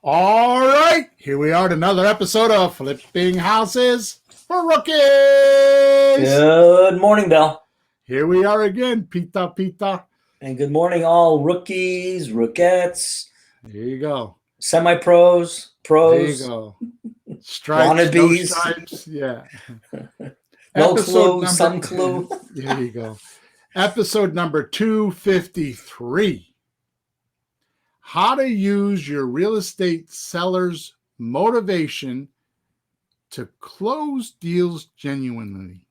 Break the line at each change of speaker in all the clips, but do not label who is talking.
All right, here we are at another episode of Flipping Houses for Rookies.
Good morning, Bill.
Here we are again, Pita.
And good morning, all rookies, rookettes,
Here you go.
Semi-pros, pros.
There you go. Stripes,
wannabes.
no stripes. Yeah.
No clue, some clue.
There you go. Episode number 253. How to use your real estate seller's motivation to close deals genuinely.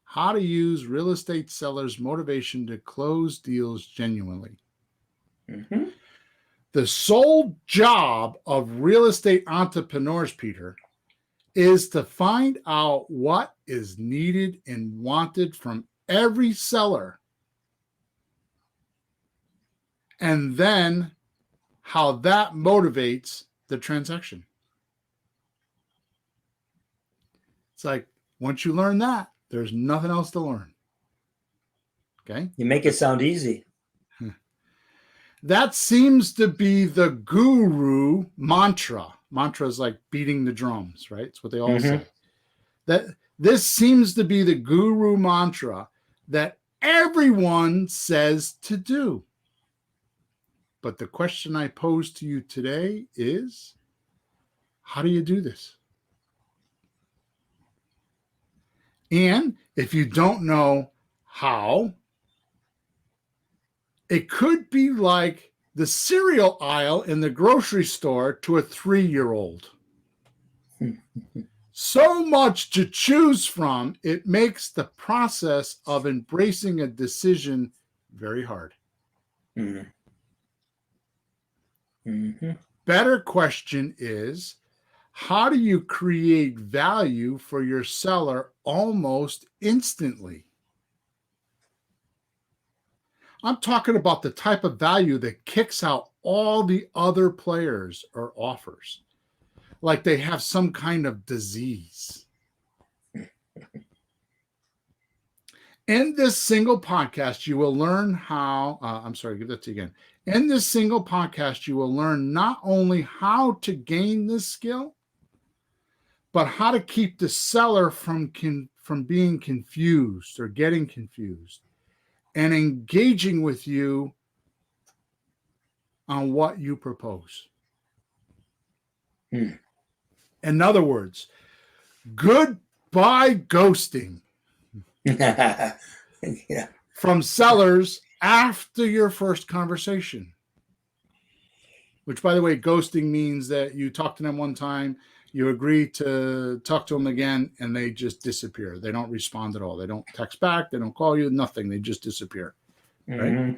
How to use real estate sellers' motivation to close deals genuinely. The sole job of real estate entrepreneurs, Peter, is to find out what is needed and wanted from every seller, and then how that motivates the transaction. It's like, once you learn that, there's nothing else to learn. Okay?
You make it sound easy.
That seems to be the guru mantra. Mantra is like beating the drums, right? It's what they all say. That this seems to be the guru mantra that everyone says to do. But the question I pose to you today is, how do you do this? And if you don't know how, it could be like the cereal aisle in the grocery store to a 3-year-old. So much to choose from, it makes the process of embracing a decision very hard. Better question is, how do you create value for your seller almost instantly? I'm talking about the type of value that kicks out all the other players or offers, like they have some kind of disease. In this single podcast, you will learn how, give that to you again. In this single podcast, you will learn not only how to gain this skill, but how to keep the seller from being confused or getting confused and engaging with you on what you propose. In other words, goodbye ghosting. From sellers after your first conversation. Which, by the way, ghosting means that you talk to them one time, you agree to talk to them again, and they just disappear. They don't respond at all. They don't text back. They don't call you. Nothing. They just disappear. Right?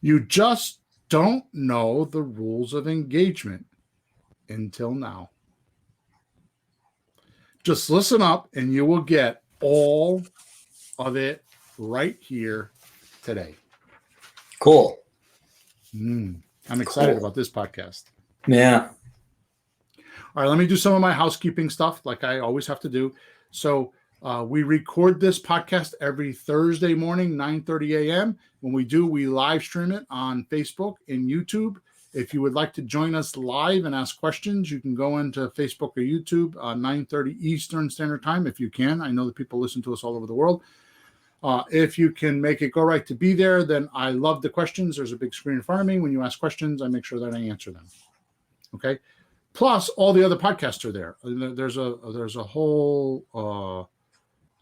You just don't know the rules of engagement until now. Just listen up, and you will get all of it right here today.
Cool.
I'm excited about this podcast.
Yeah.
All right, let me do some of my housekeeping stuff like I always have to do. So we record this podcast every Thursday morning, 9:30 a.m. When we do, we live stream it on Facebook and YouTube. If you would like to join us live and ask questions, you can go into Facebook or YouTube 9:30 Eastern Standard Time if you can. I know that people listen to us all over the world. If you can make it go right to be there, then I love the questions. There's a big screen in front of me. When you ask questions, I make sure that I answer them. Okay. Plus, all the other podcasts are there. There's a whole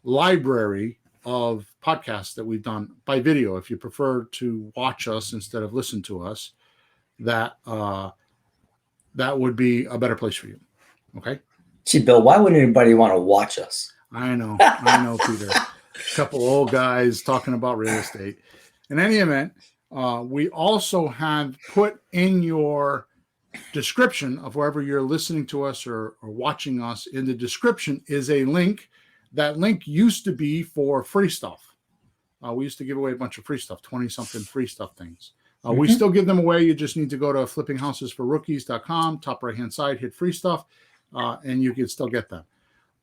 library of podcasts that we've done by video. If you prefer to watch us instead of listen to us, that would be a better place for you. Okay.
Gee, Bill, why would anybody want to watch us?
I know, Peter. A couple old guys talking about real estate. In any event, we also have put in your description of wherever you're listening to us or watching us, in the description is a link. That link used to be for free stuff. We used to give away a bunch of free stuff, 20-something free stuff things. We still give them away. You just need to go to flippinghouses4rookies.com, top right-hand side, hit free stuff, and you can still get them.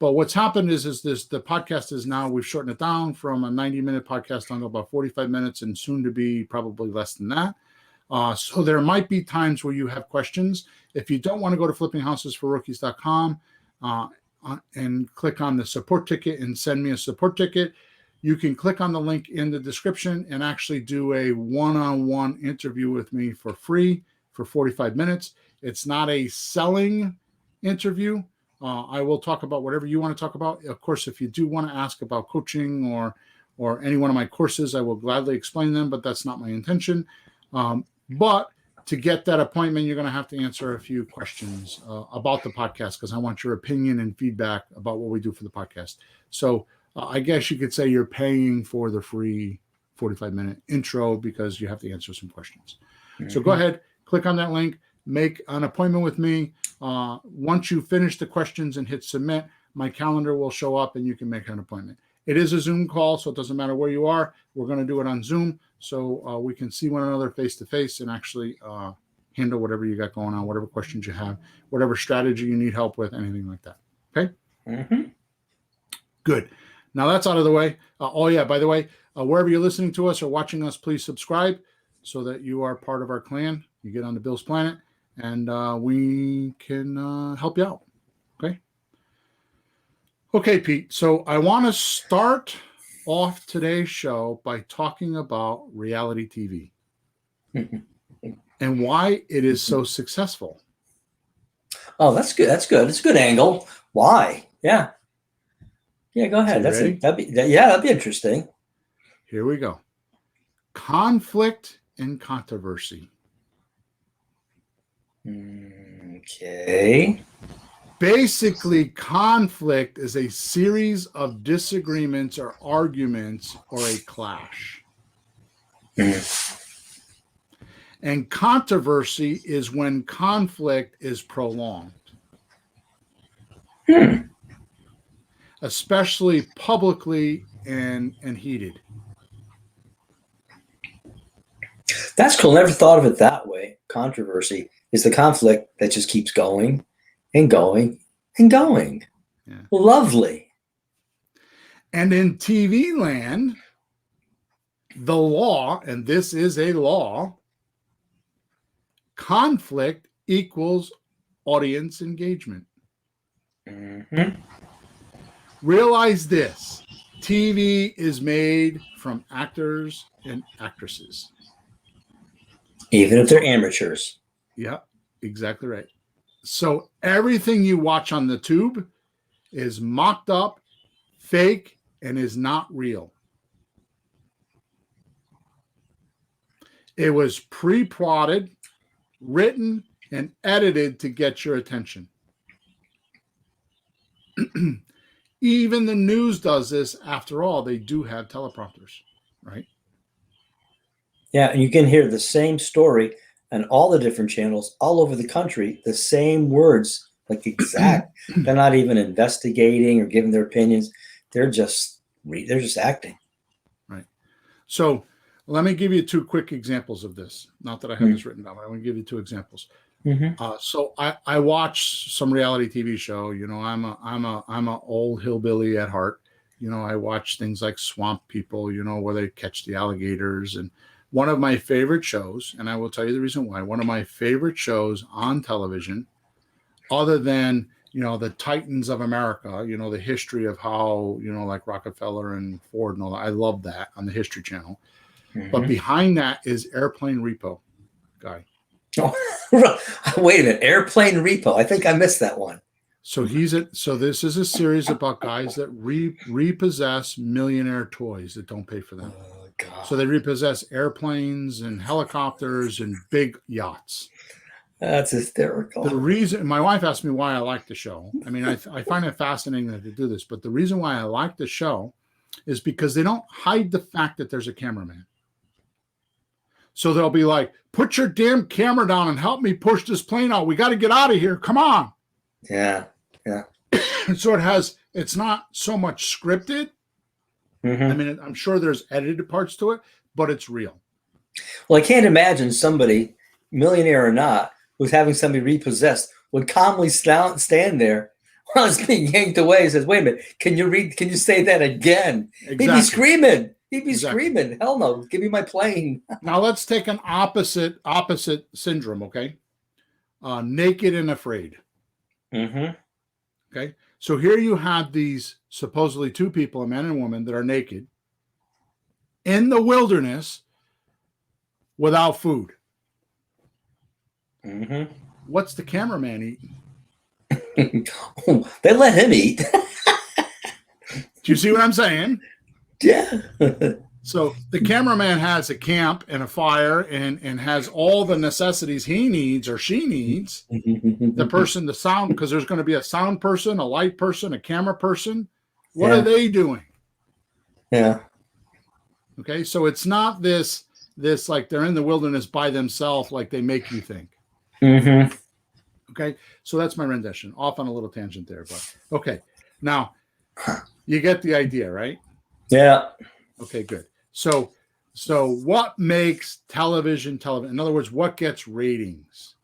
But what's happened is the podcast is now, we've shortened it down from a 90-minute podcast down to about 45 minutes and soon to be probably less than that. So there might be times where you have questions. If you don't want to go to flippinghousesforrookies.com and click on the support ticket and send me a support ticket, you can click on the link in the description and actually do a one-on-one interview with me for free for 45 minutes. It's not a selling interview. I will talk about whatever you want to talk about. Of course, if you do want to ask about coaching or any one of my courses, I will gladly explain them, but that's not my intention. But to get that appointment, you're going to have to answer a few questions about the podcast because I want your opinion and feedback about what we do for the podcast. So I guess you could say you're paying for the free 45-minute intro because you have to answer some questions. Mm-hmm. So go ahead, click on that link, make an appointment with me. Once you finish the questions and hit submit, my calendar will show up and you can make an appointment. It is a Zoom call, so it doesn't matter where you are. We're going to do it on Zoom so we can see one another face to face and actually handle whatever you got going on, whatever questions you have, whatever strategy you need help with, anything like that. Okay?
Mm-hmm.
Good. Now that's out of the way. Oh, yeah, by the way, wherever you're listening to us or watching us, please subscribe so that you are part of our clan. You get on the Bill's Planet, and we can help you out. Okay? Okay, Pete. So I want to start off today's show by talking about reality TV and why it is so successful.
Oh, that's good. That's good. It's a good angle. Why? Yeah. Yeah, go ahead. That'd be interesting.
Here we go. Conflict and controversy.
Okay.
Basically, conflict is a series of disagreements or arguments or a clash. And controversy is when conflict is prolonged. Especially publicly and heated.
That's cool. Never thought of it that way. Controversy is the conflict that just keeps going and going and going.
Yeah.
Lovely.
And in TV land, the law, and this is a law, conflict equals audience engagement.
Mm-hmm.
Realize this. TV is made from actors and actresses.
Even if they're amateurs.
Yeah, exactly right. So everything you watch on the tube is mocked up, fake, and is not real. It was pre-plotted, written, and edited to get your attention. Even the news does this. After all, they do have teleprompters, right?
Yeah, and you can hear the same story on all the different channels all over the country, the same words, like exact. They're not even investigating or giving their opinions. They're just acting.
Right. So let me give you two quick examples of this. Not that I have this written down, but I want to give you two examples.
Mm-hmm.
So I watch some reality TV show. You know, I'm a old hillbilly at heart. You know, I watch things like Swamp People, you know, where they catch the alligators. And one of my favorite shows, and I will tell you the reason why, one of my favorite shows on television, other than, you know, the Titans of America, you know, the history of how, you know, like Rockefeller and Ford and all that. I love that on the History Channel. Mm-hmm. But behind that is Airplane Repo guy.
Oh, wait a minute. Airplane Repo. I think I missed that one.
So so this is a series about guys that repossess millionaire toys that don't pay for them.
Oh, God.
So they repossess airplanes and helicopters and big yachts.
That's hysterical.
The reason my wife asked me why I like the show. I mean, I find it fascinating that they do this, but the reason why I like the show is because they don't hide the fact that there's a cameraman. So they'll be like, put your damn camera down and help me push this plane out. We got to get out of here. Come on.
Yeah. Yeah.
So it's not so much scripted. Mm-hmm. I mean, I'm sure there's edited parts to it, but it's real.
Well, I can't imagine somebody, millionaire or not, who's having somebody repossessed would calmly stand there while it's being yanked away and says, wait a minute, can you say that again? Exactly. He'd be screaming. He'd be
Exactly.
screaming, hell no, give me my plane.
Now let's take an opposite syndrome, okay? Naked and afraid.
Mm-hmm.
Okay. So here you have these supposedly two people, a man and a woman, that are naked in the wilderness without food.
Mm-hmm.
What's the cameraman eating?
They let him eat.
Do you see what I'm saying?
Yeah.
So the cameraman has a camp and a fire and has all the necessities he needs or she needs. The person, the sound, because there's going to be a sound person, a light person, a camera person. What are they doing?
Yeah.
Okay, so it's not this like they're in the wilderness by themselves like they make you think.
Mm-hmm.
Okay, so that's my rendition. Off on a little tangent there, but okay. Now you get the idea, right?
Yeah.
Okay, good. So what makes television? In other words, what gets ratings?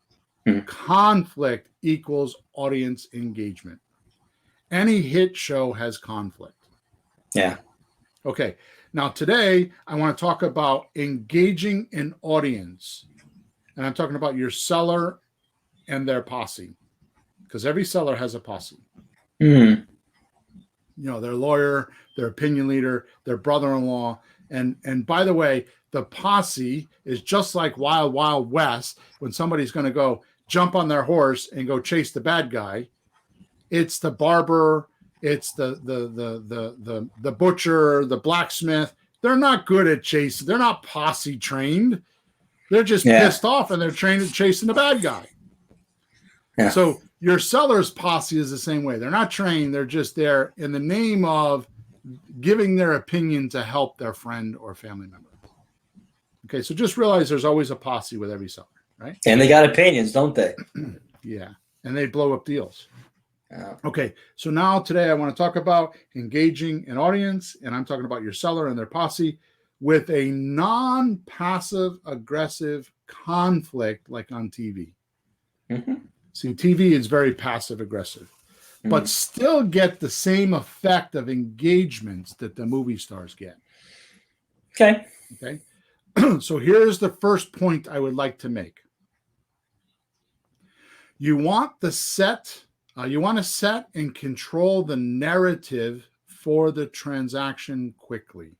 Conflict equals audience engagement. Any hit show has conflict.
Yeah.
Okay. Now today I want to talk about engaging an audience. And I'm talking about your seller and their posse. Because every seller has a posse.
Mm.
You know, their lawyer, their opinion leader, their brother-in-law. And by the way, the posse is just like Wild Wild West when somebody's going to go jump on their horse and go chase the bad guy. It's the barber, it's the butcher, the blacksmith. They're not good at chasing. They're not posse trained. They're just pissed off and they're trained at chasing the bad guy. Yeah. So your seller's posse is the same way. They're not trained. They're just there in the name of giving their opinion to help their friend or family member. Okay, so just realize there's always a posse with every seller, right?
And they got opinions, don't they?
Yeah, and they blow up deals. Okay, so now today I want to talk about engaging an audience, and I'm talking about your seller and their posse with a non-passive aggressive conflict like on TV. Mm-hmm. See, TV is very passive aggressive, but still get the same effect of engagements that the movie stars get.
Okay.
So here's the first point I would like to make. You want to set and control the narrative for the transaction quickly.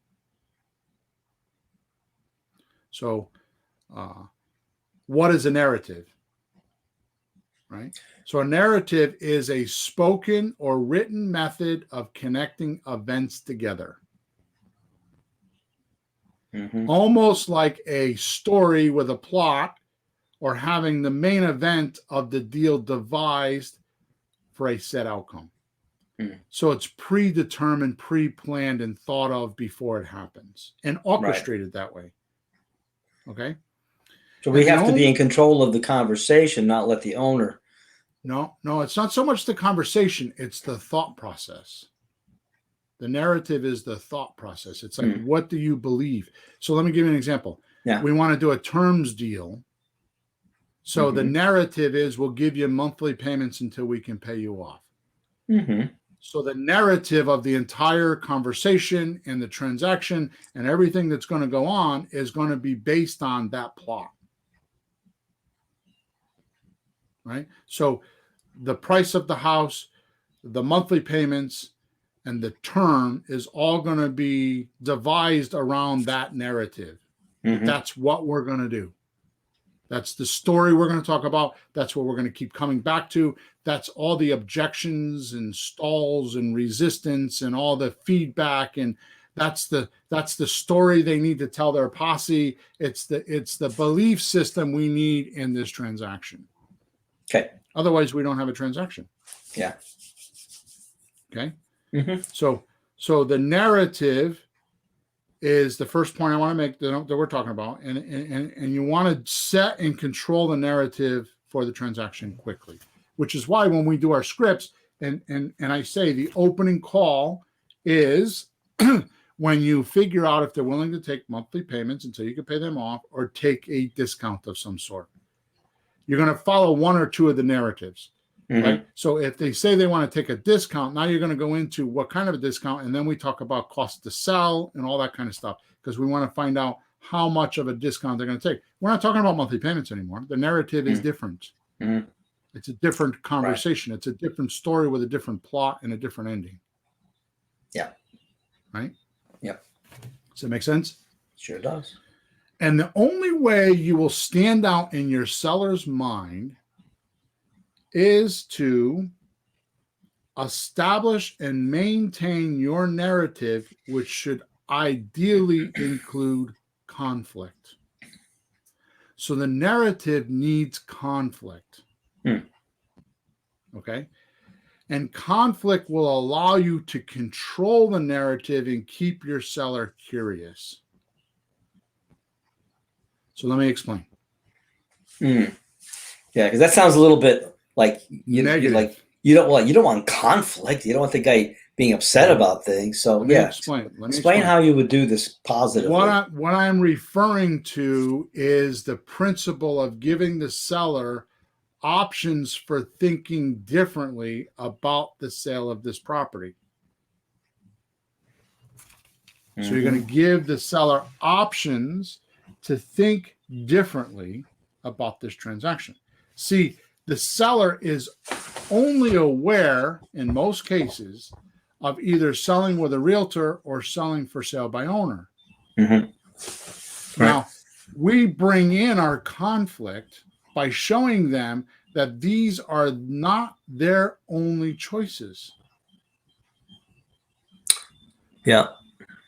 So what is a narrative? Right? So a narrative is a spoken or written method of connecting events together. Mm-hmm. Almost like a story with a plot or having the main event of the deal devised for a set outcome. So it's predetermined, pre-planned, and thought of before it happens and orchestrated that way. Okay?
So we have to be in control of the conversation, not let the owner.
No, it's not so much the conversation. It's the thought process. The narrative is the thought process. It's like, what do you believe? So let me give you an example. Yeah. We want to do a terms deal. So the narrative is we'll give you monthly payments until we can pay you off. Mm-hmm. So the narrative of the entire conversation and the transaction and everything that's going to go on is going to be based on that plot. Right? So the price of the house, the monthly payments, and the term is all going to be devised around that narrative. Mm-hmm. That's what we're going to do. That's the story we're going to talk about. That's what we're going to keep coming back to. That's all the objections and stalls and resistance and all the feedback. And that's the story they need to tell their posse. It's the belief system we need in this transaction.
Okay.
Otherwise, we don't have a transaction.
Yeah.
Okay. Mm-hmm. So the narrative is the first point I want to make that we're talking about, and you want to set and control the narrative for the transaction quickly, which is why when we do our scripts and I say the opening call is when you figure out if they're willing to take monthly payments until you can pay them off or take a discount of some sort. You're going to follow one or two of the narratives. right? So if they say they want to take a discount, now you're going to go into what kind of a discount, and then we talk about cost to sell and all that kind of stuff, because we want to find out how much of a discount they're going to take. We're not talking about monthly payments anymore. The narrative is different. It's a different conversation. Right. It's a different story with a different plot and a different ending.
Yeah.
Right?
Yep.
Does that make sense?
Sure does.
And the only way you will stand out in your seller's mind is to establish and maintain your narrative, which should ideally include conflict. So the narrative needs conflict. Okay? And conflict will allow you to control the narrative and keep your seller curious. So let me explain.
Yeah, because that sounds a little bit like you don't want conflict. You don't want the guy being upset about things. So explain how you would do this positively.
What I'm referring to is the principle of giving the seller options for thinking differently about the sale of this property. So you're going to give the seller options to think differently about this transaction. See, the seller is only aware, in most cases, of either selling with a realtor or selling for sale by owner. Now, we bring in our conflict by showing them that these are not their only choices.
Yeah.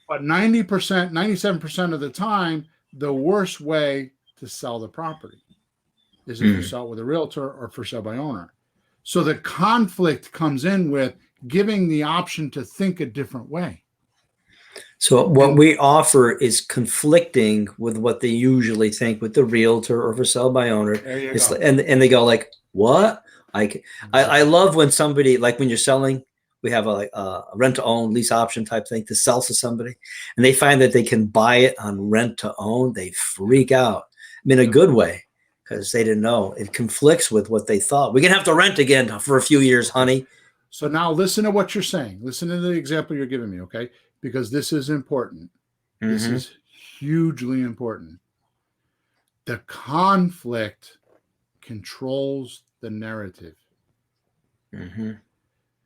But 90%, 97% of the time, the worst way to sell the property is if you sell it with a realtor or for sale by owner. So the conflict comes in with giving the option to think a different way.
So what we offer is conflicting with what they usually think with the realtor or for sale by owner. And they go like, what? I love when somebody, like when you're selling, we have a rent to own lease option type thing to sell to somebody, and they find that they can buy it on rent to own. They freak out in a good way, because they didn't know. It conflicts with what they thought. We're going to have to rent again for a few years, honey.
So now listen to what you're saying. Listen to the example you're giving me, okay? Because this is important. This is hugely important. The conflict controls the narrative.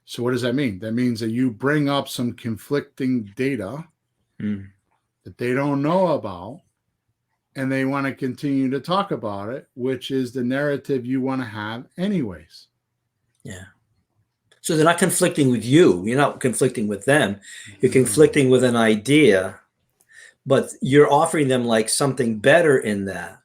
So what does that mean? That means that you bring up some conflicting data that they don't know about, and they want to continue to talk about it, which is the narrative you want to have anyways.
Yeah. So they're not conflicting with you. You're not conflicting with them. You're conflicting with an idea, but you're offering them like something better in that.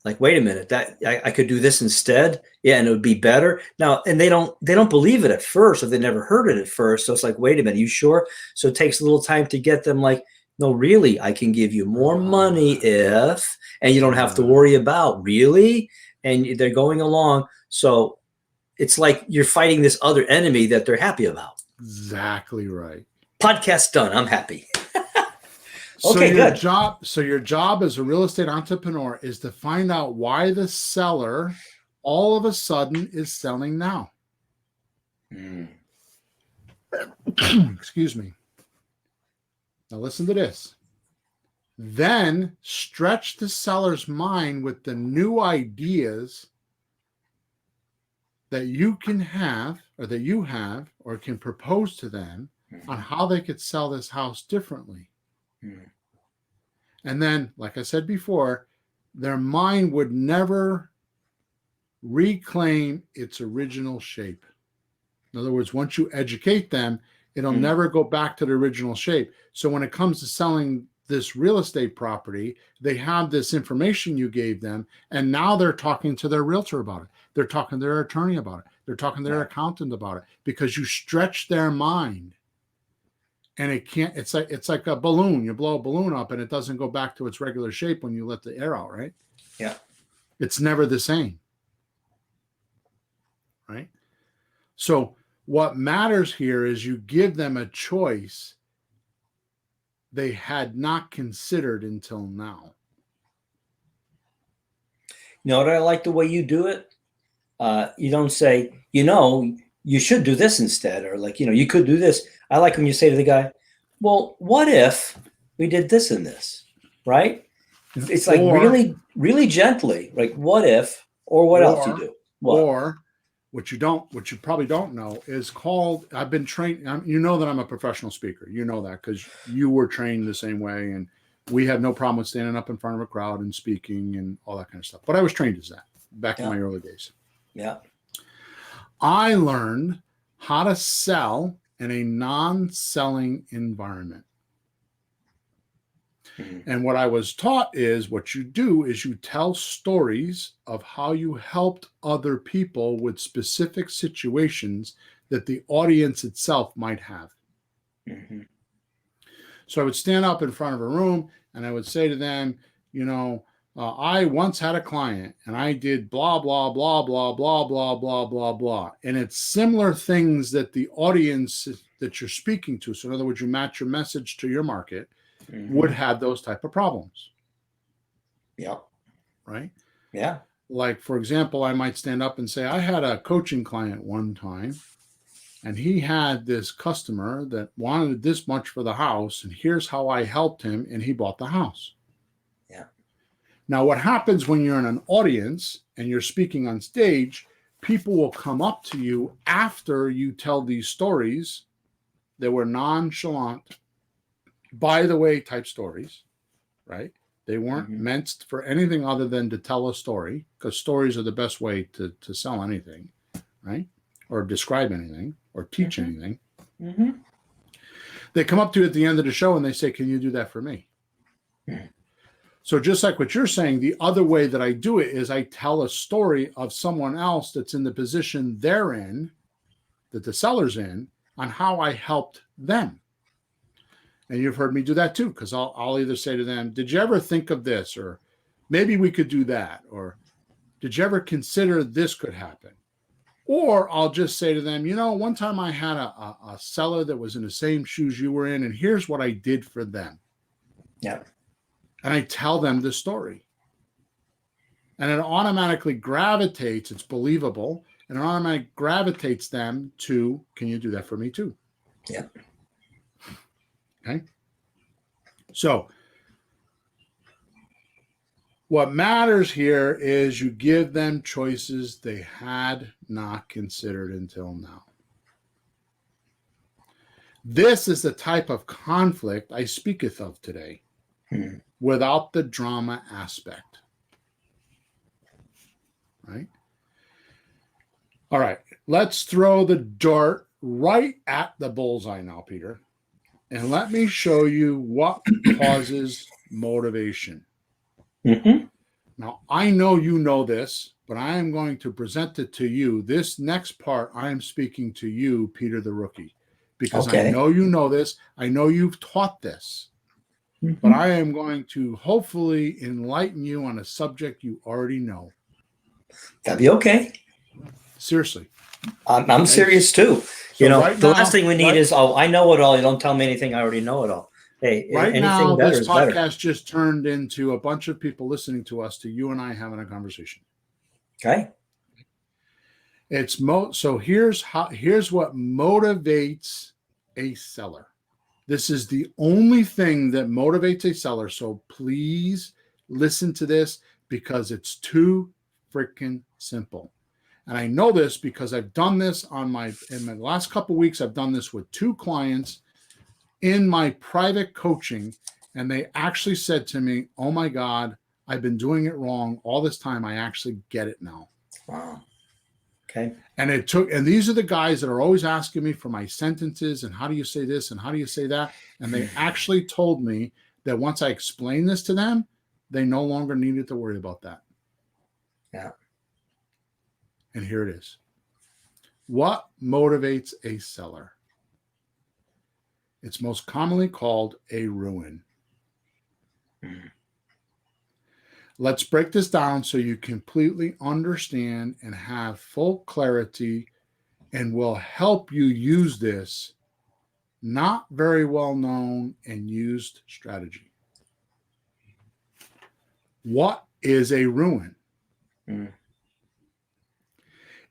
Like, wait a minute, that I could do this instead. Yeah, and it would be better. Now, and they don't believe it at first, or they never heard it at first. So it's like, wait a minute, you sure? So it takes a little time to get them like, no, really, I can give you more money if, and you don't have to worry about, really? And they're going along. So it's like you're fighting this other enemy that they're happy about.
Exactly right.
Podcast done. I'm happy.
Okay, good. Your job as a real estate entrepreneur is to find out why the seller all of a sudden is selling now. Excuse me. Now listen to this. Then stretch the seller's mind with the new ideas that you can have, or that you have, or can propose to them on how they could sell this house differently. And then, like I said before, their mind would never reclaim its original shape. In other words, once you educate them, it'll never go back to the original shape. So when it comes to selling this real estate property, they have this information you gave them, and now they're talking to their realtor about it. They're talking to their attorney about it. They're talking to their accountant about it, because you stretch their mind. And it's like a balloon. You blow a balloon up and it doesn't go back to its regular shape when you let the air out, right?
Yeah.
It's never the same. Right? So what matters here is you give them a choice they had not considered until now.
You know what I like the way you do it? You don't say, you should do this instead, or like, you could do this. I like when you say to the guy, well, what if we did this and this, right? It's like
Or,
really, really gently, like what if, or what else you do? What?
Or what you probably don't know is called, I've been trained, you know that I'm a professional speaker. You know that because you were trained the same way, and we have no problem with standing up in front of a crowd and speaking and all that kind of stuff. But I was trained as that back in my early days.
Yeah.
I learned how to sell in a non-selling environment. And what I was taught is what you do is you tell stories of how you helped other people with specific situations that the audience itself might have.
Mm-hmm.
So I would stand up in front of a room and I would say to them, I once had a client and I did blah, blah, blah, blah, blah, blah, blah, blah, blah. And it's similar things that the audience that you're speaking to. So in other words, you match your message to your market. Mm-hmm. Would have those type of problems.
Yeah.
Right?
Yeah.
Like, for example, I might stand up and say, I had a coaching client one time, and he had this customer that wanted this much for the house, and here's how I helped him, and he bought the house.
Yeah.
Now, what happens when you're in an audience and you're speaking on stage, people will come up to you after you tell these stories that were nonchalant, by the way, type stories, right? They weren't meant for anything other than to tell a story, because stories are the best way to sell anything, right? Or describe anything or teach anything. Mm-hmm. They come up to you at the end of the show and they say, can you do that for me? Mm-hmm. So just like what you're saying, the other way that I do it is I tell a story of someone else that's in the position they're in, that the seller's in, on how I helped them. And you've heard me do that too, because I'll either say to them, did you ever think of this? Or maybe we could do that. Or did you ever consider this could happen? Or I'll just say to them, one time I had a seller that was in the same shoes you were in, and here's what I did for them.
Yeah.
And I tell them the story. And it automatically gravitates, it's believable, and it automatically gravitates them to, can you do that for me too?
Yeah.
Okay. So what matters here is you give them choices they had not considered until now. This is the type of conflict I speaketh of today, without the drama aspect. Right? All right. Let's throw the dart right at the bullseye now, Peter. And let me show you what causes motivation. Mm-hmm. Now, I know you know this, but I am going to present it to you. This next part, I am speaking to you, Peter the Rookie, because I know you know this. I know you've taught this, but I am going to hopefully enlighten you on a subject you already know.
That'd be okay.
Seriously.
I'm serious too.
So
the last thing we need is, I know it all. You don't tell me anything. I already know it all. Hey,
right now, this podcast just turned into a bunch of people listening to us, to you and I having a conversation.
Okay.
So here's what motivates a seller. This is the only thing that motivates a seller. So please listen to this, because it's too freaking simple. And I know this because I've done this in my last couple of weeks. I've done this with 2 clients in my private coaching, and they actually said to me, oh my God, I've been doing it wrong all this time. I actually get it now.
Wow. Okay.
And these are the guys that are always asking me for my sentences and how do you say this and how do you say that? And they actually told me that once I explained this to them, they no longer needed to worry about that.
Yeah.
And here it is. What motivates a seller? It's most commonly called a ruin. Let's break this down so you completely understand and have full clarity, and will help you use this not very well known and used strategy. What is a ruin?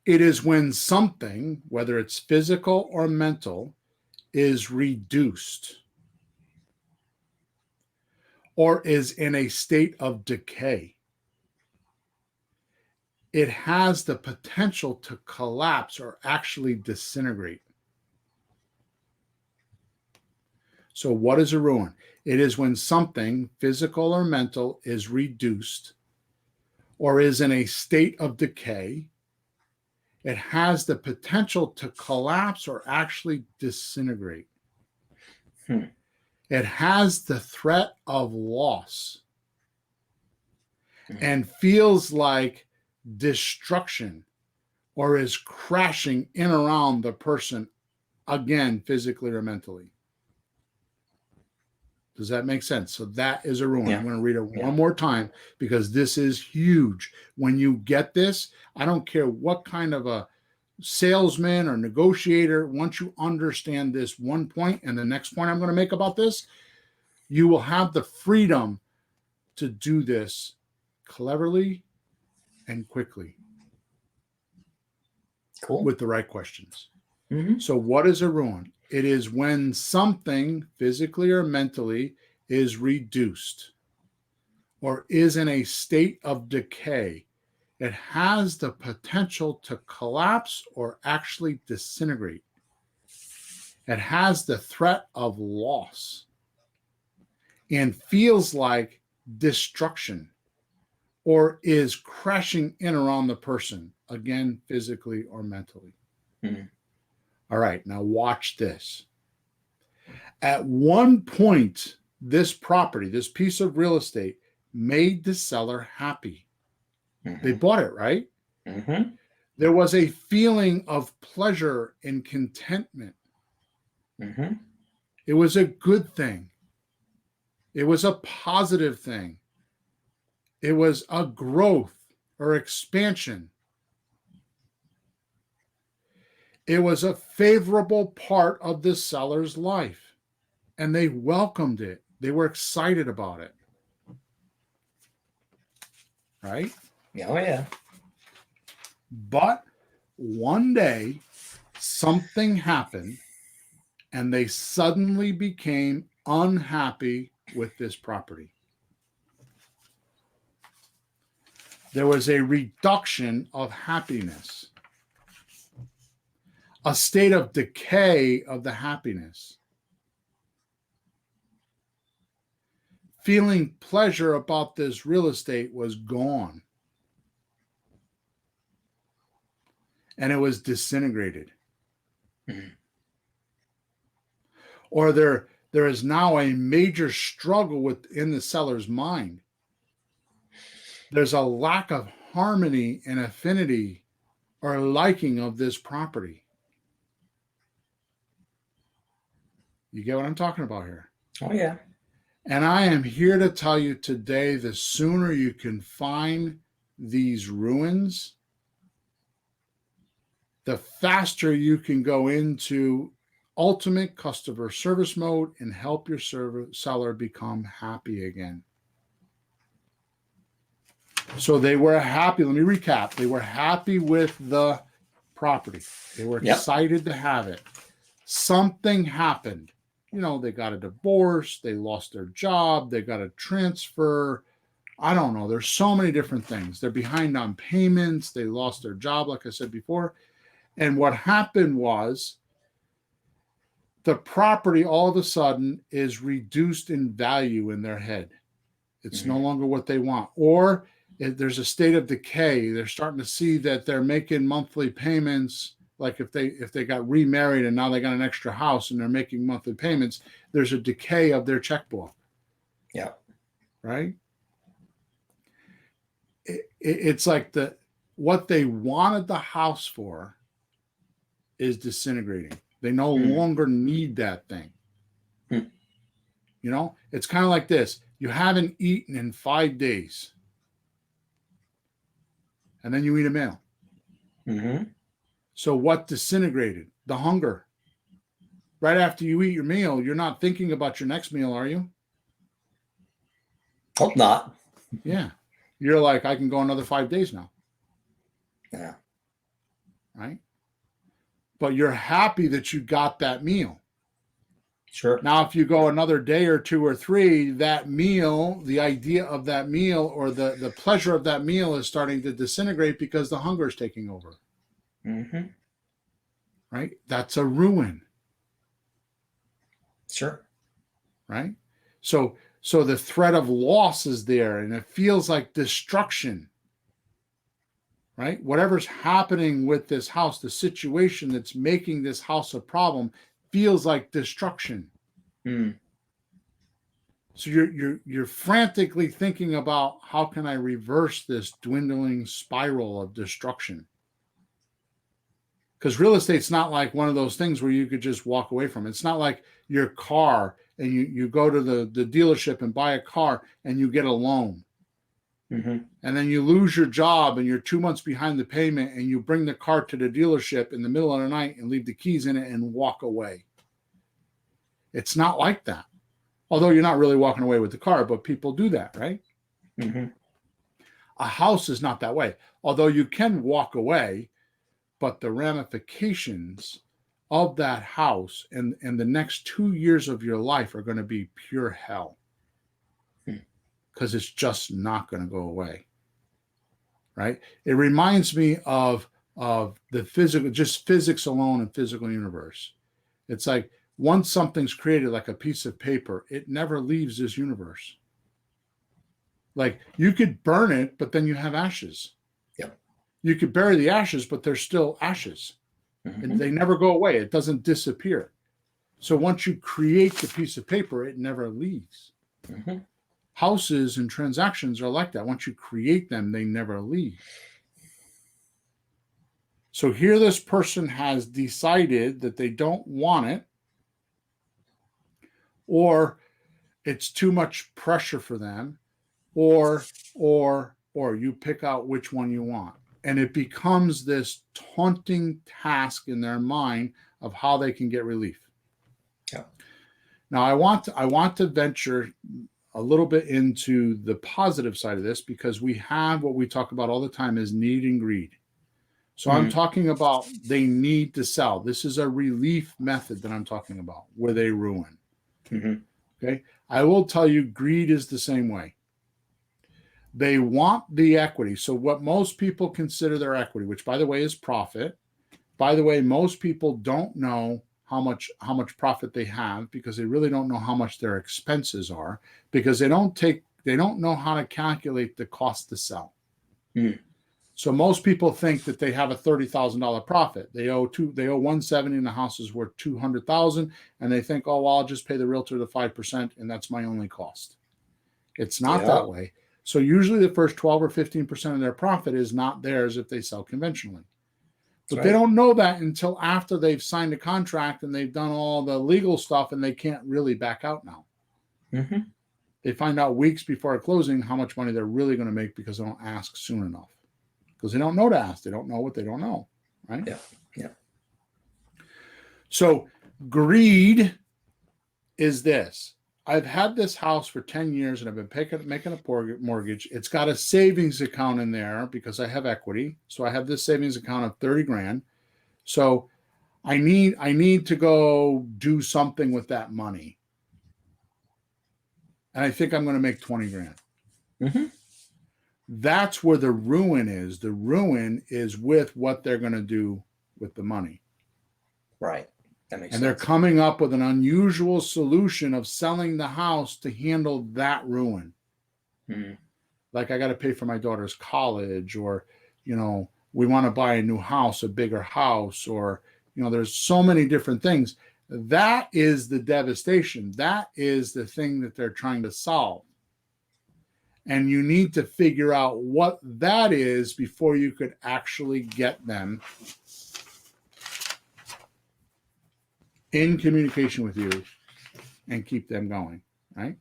It is when something, whether it's physical or mental, is reduced or is in a state of decay. It has the potential to collapse or actually disintegrate. So what is a ruin? It is when something, physical or mental, is reduced or is in a state of decay. It has the potential to collapse or actually disintegrate. It has the threat of loss and feels like destruction or is crashing in around the person, again, physically or mentally. Does that make sense? So that is a ruin.
Yeah.
I'm going to read it one more time because this is huge. When you get this, I don't care what kind of a salesman or negotiator, once you understand this one point and the next point I'm going to make about this, you will have the freedom to do this cleverly and quickly.
Cool.
With the right questions.
Mm-hmm.
So what is a ruin? It is when something physically or mentally is reduced or is in a state of decay. It has the potential to collapse or actually disintegrate. It has the threat of loss and feels like destruction or is crashing in around the person, again, physically or mentally.
Mm-hmm.
All right, now watch this. At one point, this property, this piece of real estate, made the seller happy.
Mm-hmm.
They bought it, right?
Mm-hmm.
There was a feeling of pleasure and contentment.
Mm-hmm.
It was a good thing. It was a positive thing. It was a growth or expansion. It was a favorable part of the seller's life, and they welcomed it. They were excited about it. Right?
Oh, yeah.
But one day, something happened, and they suddenly became unhappy with this property. There was a reduction of happiness, a state of decay of the happiness. Feeling pleasure about this real estate was gone, and it was disintegrated.
Mm-hmm.
Or there is now a major struggle within the seller's mind. There's a lack of harmony and affinity or liking of this property. You get what I'm talking about here?
Oh, yeah.
And I am here to tell you today, the sooner you can find these ruins, the faster you can go into ultimate customer service mode and help your seller become happy again. So they were happy. Let me recap. They were happy with the property. They were excited to have it. Something happened. You know, they got a divorce. They lost their job. They got a transfer. I don't know. There's so many different things. They're behind on payments. They lost their job, like I said before. And what happened was the property all of a sudden is reduced in value in their head. It's no longer what they want. Or there's a state of decay. They're starting to see that they're making monthly payments. Like if they got remarried and now they got an extra house and they're making monthly payments, there's a decay of their checkbook.
Yeah.
Right? It's like what they wanted the house for is disintegrating. They no longer need that thing. You know, it's kind of like this. You haven't eaten in 5 days. And then you eat a meal.
Mm-hmm.
So what disintegrated? The hunger. Right after you eat your meal, you're not thinking about your next meal, are you?
Hope not.
Yeah. You're like, I can go another 5 days now.
Yeah.
right? But you're happy that you got that meal.
Sure.
Now, if you go another day or two or three, that meal, the idea of that meal or the pleasure of that meal is starting to disintegrate because the hunger is taking over.
Mm-hmm.
Right? That's a ruin.
Sure.
Right? So the threat of loss is there, and it feels like destruction. Right? Whatever's happening with this house, the situation that's making this house a problem, feels like destruction.
Mm.
So you're frantically thinking about, how can I reverse this dwindling spiral of destruction? Because real estate's not like one of those things where you could just walk away from. It's not like your car and you go to the dealership and buy a car and you get a loan.
Mm-hmm.
And then you lose your job and you're 2 months behind the payment and you bring the car to the dealership in the middle of the night and leave the keys in it and walk away. It's not like that. Although you're not really walking away with the car, but people do that, right?
Mm-hmm.
A house is not that way. Although you can walk away, but the ramifications of that house and the next 2 years of your life are going to be pure hell. Because it's just not going to go away. Right? It reminds me of the physical, just physics alone and physical universe. It's like, once something's created, like a piece of paper, it never leaves this universe. Like, you could burn it, but then you have ashes.
Yep.
You could bury the ashes, but there's still ashes.
Mm-hmm.
And they never go away. It doesn't disappear. So once you create the piece of paper, it never leaves.
Mm-hmm.
Houses and transactions are like that. Once you create them, they never leave. So here this person has decided that they don't want it, or it's too much pressure for them, or you pick out which one you want. And it becomes this taunting task in their mind of how they can get relief.
Yeah.
Now I want to venture a little bit into the positive side of this, because we have what we talk about all the time is need and greed. So I'm talking about they need to sell. This is a relief method that I'm talking about, where they ruin.
Mm-hmm.
Okay. I will tell you, greed is the same way. They want the equity. So what most people consider their equity, which by the way is profit. By the way, most people don't know how much profit they have, because they really don't know how much their expenses are, because they don't know how to calculate the cost to sell.
Mm.
So most people think that they have a $30,000 profit. They owe $170,000 and the house is worth $200,000, and they think, oh, well, I'll just pay the realtor the 5% and that's my only cost. It's not that way. So usually the first 12 or 15% of their profit is not theirs if they sell conventionally. But they don't know that until after they've signed a contract and they've done all the legal stuff and they can't really back out now.
Mm-hmm.
They find out weeks before closing how much money they're really going to make because they don't ask soon enough. Because they don't know to ask. They don't know what they don't know, right?
Yeah, yeah.
So greed is this. I've had this house for 10 years and I've been making a mortgage. It's got a savings account in there because I have equity. So I have this savings account of 30 grand. So I need to go do something with that money. And I think I'm going to make 20 grand.
Mm-hmm.
That's where the ruin is. The ruin is with what they're going to do with the money.
Right. That makes sense.
And they're coming up with an unusual solution of selling the house to handle that ruin.
Mm.
Like, I got to pay for my daughter's college, or, we want to buy a new house, a bigger house, or, there's so many different things. That is the devastation. That is the thing that they're trying to solve. And you need to figure out what that is before you could actually get them in communication with you and keep them going, right?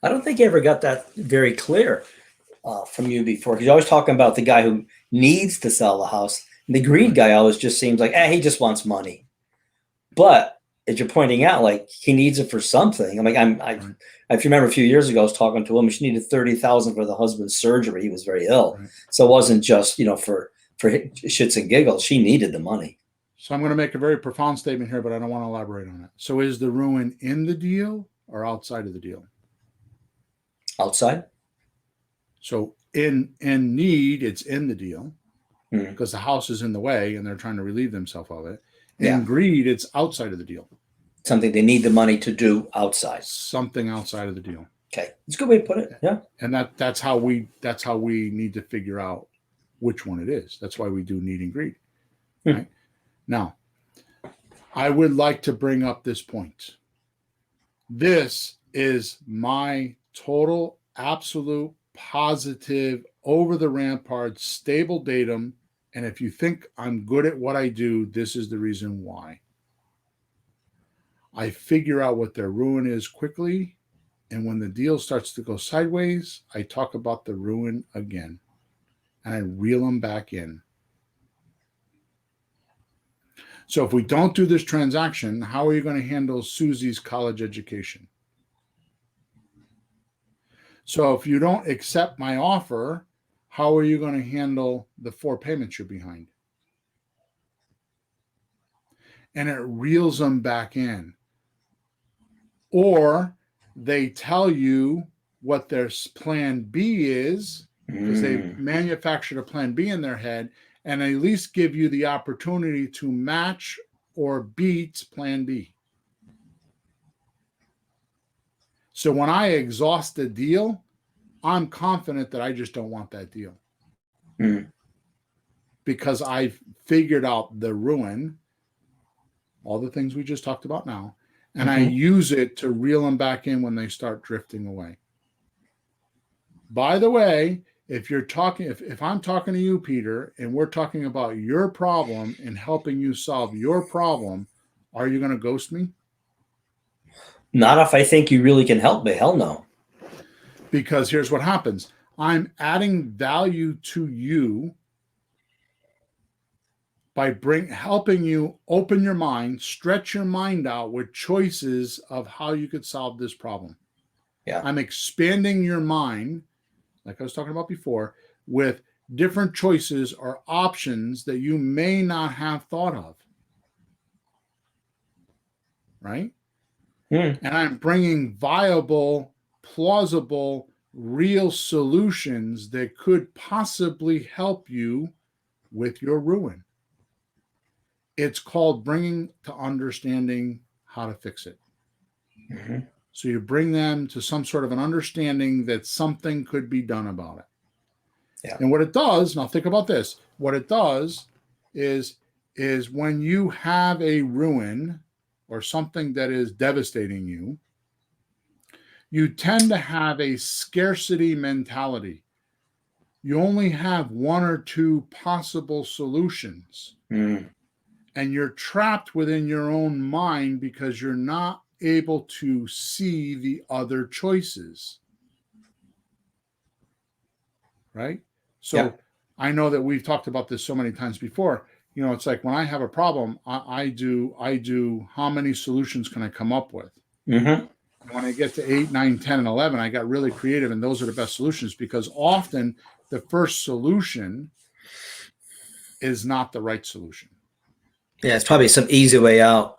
I don't think I ever got that very clear from you before, because you're always talking about the guy who needs to sell the house. And the greed guy always just seems like, he just wants money. But as you're pointing out, like, he needs it for something. I'm like, if you remember a few years ago, I was talking to him. She needed $30,000 for the husband's surgery. He was very ill. Right. So it wasn't just, for for shits and giggles, she needed the money.
So I'm going to make a very profound statement here, but I don't want to elaborate on it. So is the ruin in the deal or outside of the deal?
Outside?
So in need, it's in the deal because the house is in the way and they're trying to relieve themselves of it. In greed, it's outside of the deal.
Something they need the money to do outside.
Something outside of the deal.
Okay, it's a good way to put it. Yeah,
and that's how we need to figure out which one it is. That's why we do need and greed. Right now, I would like to bring up this point. This is my total, absolute, positive, over the rampart, stable datum. And if you think I'm good at what I do, this is the reason why. I figure out what their ruin is quickly. And when the deal starts to go sideways, I talk about the ruin again. And I reel them back in. So if we don't do this transaction, how are you going to handle Susie's college education? So if you don't accept my offer, how are you going to handle the 4 payments you're behind? And it reels them back in. Or they tell you what their plan B is because they manufactured a plan B in their head and at least give you the opportunity to match or beat plan B. So when I exhaust the deal, I'm confident that I just don't want that deal. Because I've figured out the ruin, all the things we just talked about now, and I use it to reel them back in when they start drifting away. By the way, if you're talking, if I'm talking to you, Peter, and we're talking about your problem and helping you solve your problem, are you going to ghost me?
Not if I think you really can help me. Hell no.
Because here's what happens. I'm adding value to you by helping you open your mind, stretch your mind out with choices of how you could solve this problem.
Yeah.
I'm expanding your mind, like I was talking about before, with different choices or options that you may not have thought of. Right? And I'm bringing viable, plausible, real solutions that could possibly help you with your ruin. It's called bringing to understanding how to fix it. So you bring them to some sort of an understanding that something could be done about it. Yeah. And what it does, now think about this, what it does is when you have a ruin or something that is devastating you, you tend to have a scarcity mentality. You only have 1 or 2 possible solutions. And you're trapped within your own mind because you're not able to see the other choices. Right? So I know that we've talked about this so many times before. You know, it's like when I have a problem, I do how many solutions can I come up with? When I get to 8, 9, 10, and 11, I got really creative, and those are the best solutions because often the first solution is not the right solution.
Yeah, it's probably some easy way out.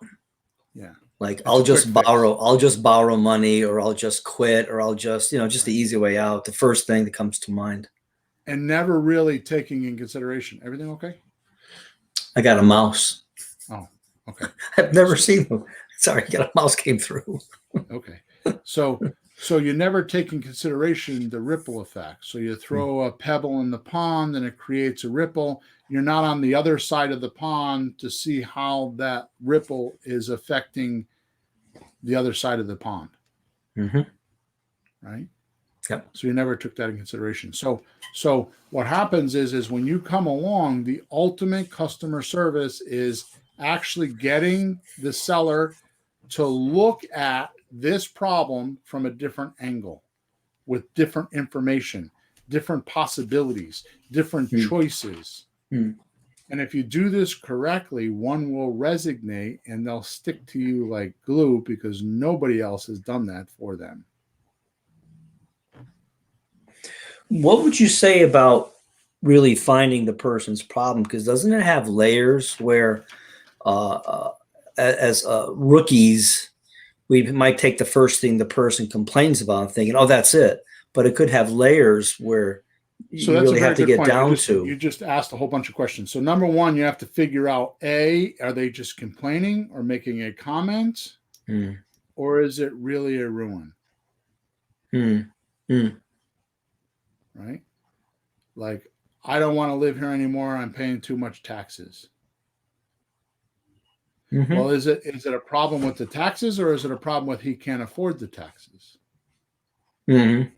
Yeah.
Like I'll just borrow money, or I'll just quit, or I'll just, just the easy way out. The first thing that comes to mind.
And never really taking in consideration. Everything okay?
I got a mouse.
Oh, okay.
I've never seen them. Sorry, a mouse came through.
Okay. So you never take in consideration the ripple effect. So you throw a pebble in the pond and it creates a ripple. You're not on the other side of the pond to see how that ripple is affecting the other side of the pond. Right?
Yep.
So you never took that in consideration. So what happens is when you come along, the ultimate customer service is actually getting the seller to look at this problem from a different angle with different information, different possibilities, different choices. And if you do this correctly, one will resonate and they'll stick to you like glue because nobody else has done that for them.
What would you say about really finding the person's problem, because doesn't it have layers where as rookies, we might take the first thing the person complains about and thinking, oh, that's it. But it could have layers where
So
you
that's a
really
very
have to
good
get
point.
down
You
to.
just asked a whole bunch of questions. So number one, you have to figure out, are they just complaining or making a comment, or is it really a ruin? Right? Like, I don't want to live here anymore. I'm paying too much taxes. Well, is it a problem with the taxes, or is it a problem with he can't afford the taxes? Right?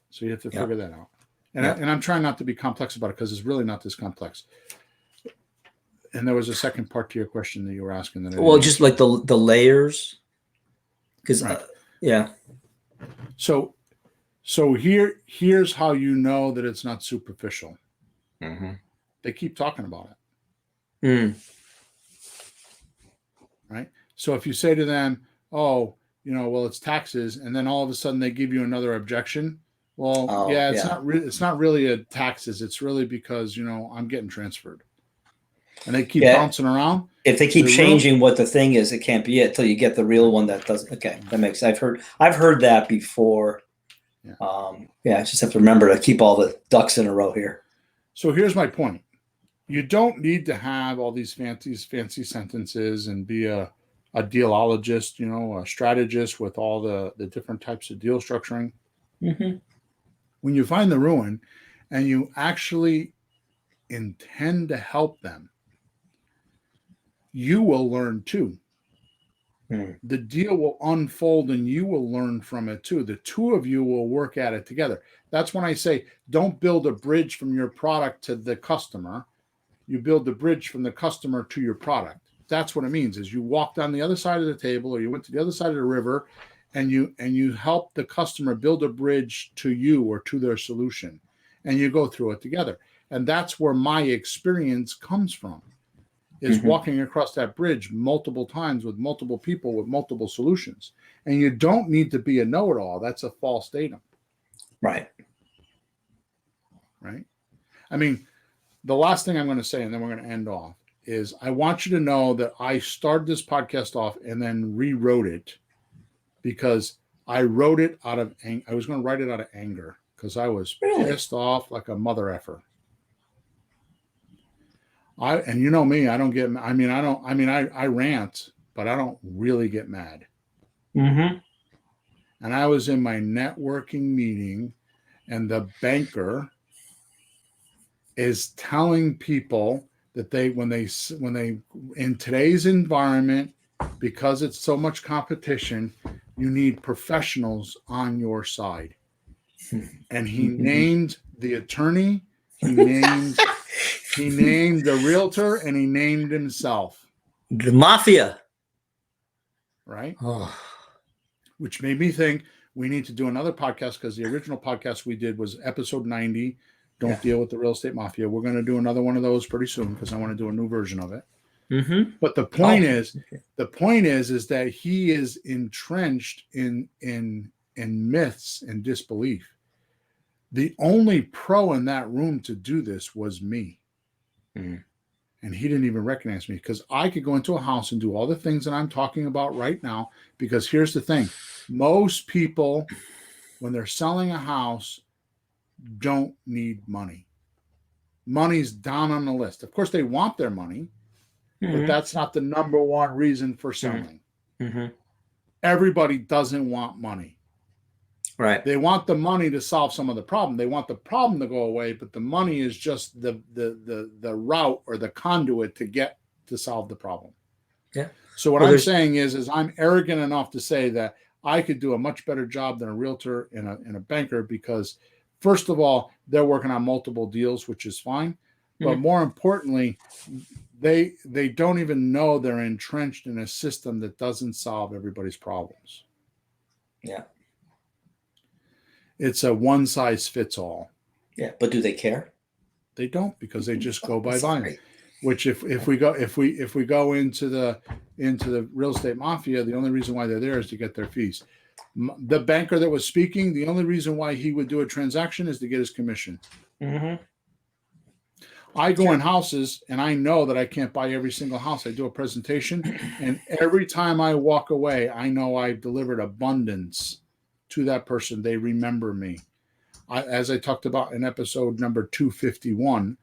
So you have to figure that out. And, and I'm trying not to be complex about it, because it's really not this complex. And there was a second part to your question that you were asking. That
just like the layers. Because,
So here's how you know that it's not superficial. They keep talking about it. Right? So if you say to them, oh, well, it's taxes, and then all of a sudden they give you another objection. Well, it's not really a taxes. It's really because, I'm getting transferred. And they keep bouncing around.
If they keep changing what the thing is, it can't be it till you get the real one that doesn't. Okay, that makes sense. I've heard that before. I just have to remember to keep all the ducks in a row here.
So here's my point. You don't need to have all these fancy sentences and be a deologist, a strategist with all the different types of deal structuring. When you find the ruin and you actually intend to help them, you will learn too. The deal will unfold and you will learn from it too. The two of you will work at it together. That's when I say, don't build a bridge from your product to the customer. You build the bridge from the customer to your product. That's what it means, is you walked on the other side of the table, or you went to the other side of the river, and you help the customer build a bridge to you or to their solution, and you go through it together. And that's where my experience comes from, is walking across that bridge multiple times with multiple people with multiple solutions. And you don't need to be a know-it-all. That's a false datum. Right. I mean, the last thing I'm going to say, and then we're going to end off, is I want you to know that I started this podcast off and then rewrote it, because I wrote it out of I was going to write it out of anger, because I was pissed off like a mother effer. And you know me, I don't get, I rant, but I don't really get mad. And I was in my networking meeting, and the banker is telling people that when they in today's environment, because it's so much competition, you need professionals on your side. And he named the attorney, he named the realtor, and he named himself.
The mafia.
Right? Which made me think we need to do another podcast, because the original podcast we did was episode 90. Don't deal with the real estate mafia. We're going to do another one of those pretty soon, because I want to do a new version of it. But the point is that he is entrenched in myths and disbelief. The only pro in that room to do this was me. And he didn't even recognize me, because I could go into a house and do all the things that I'm talking about right now. Because here's the thing. Most people, when they're selling a house, don't need money. Money's down on the list. Of course, they want their money, but that's not the number one reason for selling. Everybody doesn't want money. Right. They want the money to solve some of the problem. They want the problem to go away, but the money is just the route or the conduit to solve the problem. Yeah. So what I'm saying is I'm arrogant enough to say that I could do a much better job than a realtor and a banker, because first of all, they're working on multiple deals, which is fine. But more importantly, they don't even know they're entrenched in a system that doesn't solve everybody's problems. Yeah. It's a one size fits all.
Yeah, but do they care?
They don't, because they just go by volume. Which if we go into the real estate mafia, the only reason why they're there is to get their fees. The banker that was speaking, the only reason why he would do a transaction is to get his commission.
Mm-hmm.
I go in houses and I know that I can't buy every single house. I do a presentation, and every time I walk away, I know I've delivered abundance to that person. They remember me. As I talked about in episode number 251,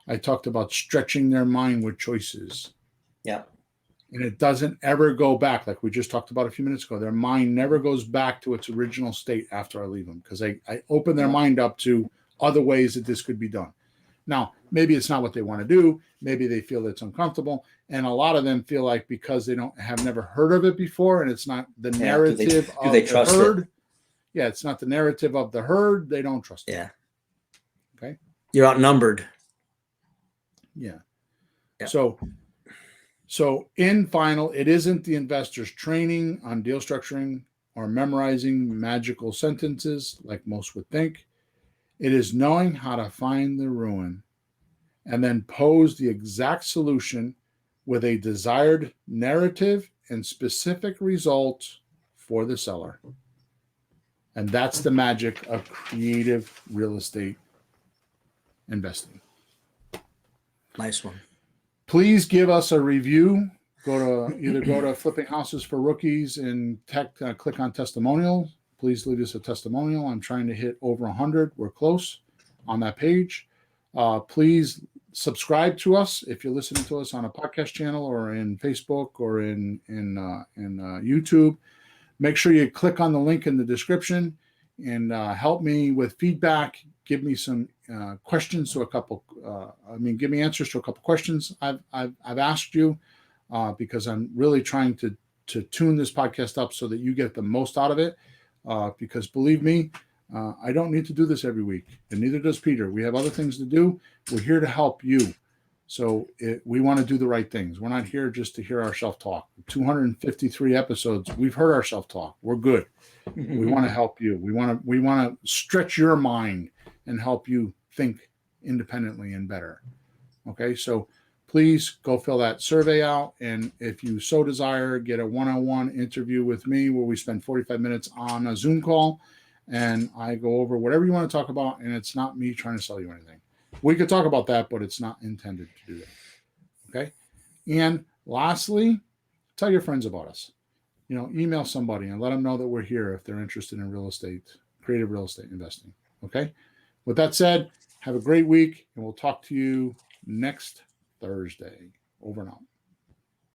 I talked about stretching their mind with choices.
Yeah.
And it doesn't ever go back, like we just talked about a few minutes ago. Their mind never goes back to its original state after I leave them, because I open their mind up to other ways that this could be done. Now, maybe it's not what they want to do. Maybe they feel it's uncomfortable. And a lot of them feel like because they have never heard of it before, and it's not the narrative of the herd. Yeah, it's not the narrative of the herd. They don't trust it.
Yeah.
Okay.
You're outnumbered.
Yeah. So in final, it isn't the investor's training on deal structuring or memorizing magical sentences like most would think. It is knowing how to find the ruin and then pose the exact solution with a desired narrative and specific result for the seller. And that's the magic of creative real estate investing.
Nice one.
Please give us a review. Go to Flipping Houses for Rookies and click on testimonial. Please leave us a testimonial. I'm trying to hit over 100. We're close on that page. Please subscribe to us if you're listening to us on a podcast channel or in Facebook or in YouTube. Make sure you click on the link in the description and help me with feedback. Give me some questions to give me answers to a couple questions I've asked you, because I'm really trying to tune this podcast up so that you get the most out of it. Because believe me, I don't need to do this every week, and neither does Peter. We have other things to do. We're here to help you. So we want to do the right things. We're not here just to hear ourselves talk. 253 episodes. We've heard ourselves talk. We're good. We want to help you. We want to stretch your mind and help you think independently and better. Okay, so please go fill that survey out. And if you so desire, get a one-on-one interview with me where we spend 45 minutes on a Zoom call and I go over whatever you want to talk about. And it's not me trying to sell you anything. We could talk about that, but it's not intended to do that. Okay. And lastly, tell your friends about us. Email somebody and let them know that we're here if they're interested in real estate, creative real estate investing. Okay. With that said, have a great week, and we'll talk to you next Thursday. Over and out.